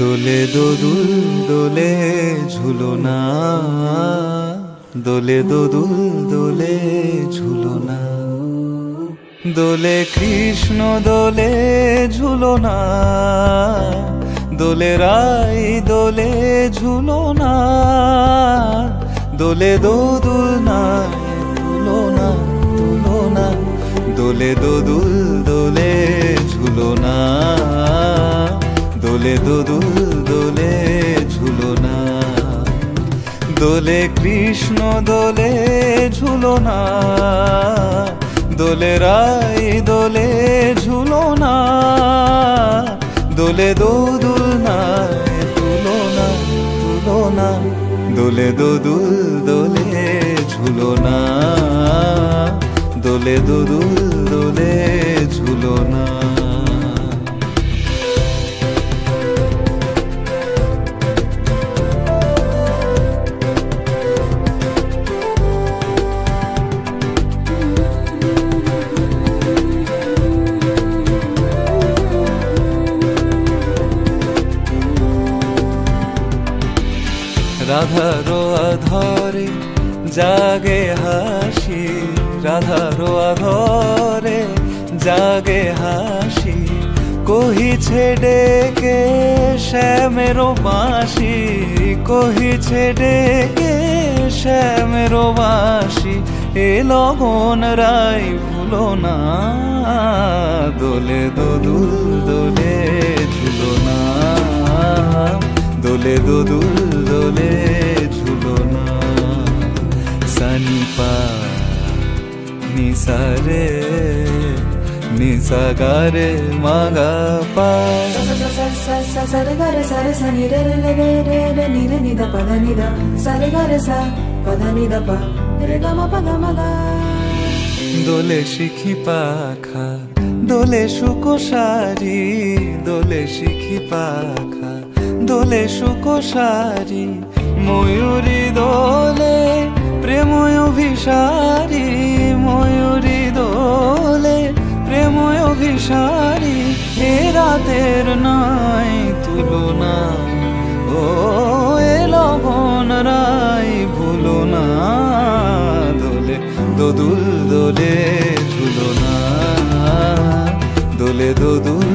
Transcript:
দোলে দোদুল দোলে ঝুলনা, দোলে দোদুল দোলে ঝুলনা, দোলে কৃষ্ণ দোলে ঝুলনা, দোলে রাই দোলে ঝুলনা, দোলে দোদুল নাই তুলনা তুলনা, দোলে দোদুল দোলে ঝুলনা, দোলে দোদুল দোলে ঝুলনা, দোলে কৃষ্ণ দোলে ঝুলনা, দোলে রাই দোলে ঝুলনা, দোলে দোদুল নাই তুলনা তুলনা, দোলে দোদুল দোলে ঝুলনা, দোলে দোদুল দোলে ঝুলনা। রাধারো আধরে জাগে হাসি, রাধারো আধরে জাগে হাসি, কহিছে ডেকে শ্যামেরো বাঁশি, কহিছে ডেকে শ্যামেরো বাঁশি, এ লগন রাই ভুলো না, দোলে দোদুল দোলে ঝুলনা, দোলে দোদুল দোলে ঝুলনা। সানি পা নিসা রে নিসা গা রে মা গা পা, sa re ga re sa re sa ni re re re re re ni re ni da pa da ni da, sa re ga re sa pa da ni da pa re ga ma pa ga ma ga। দোলে শিখি পাখা দোলে সুকোসারি, দোলে শিখি পাখা দোলে সুকোসারি, ময়ূরী দোলে প্রেময় অভিসারী, ময়ূরী দোলে প্রেময় অভিসারী, এ রাতের নাই তুলনা, ও এ লগন রাই ভুলো না, দোলে দোদুল দোলে ঝুলনা, দোলে দোদুল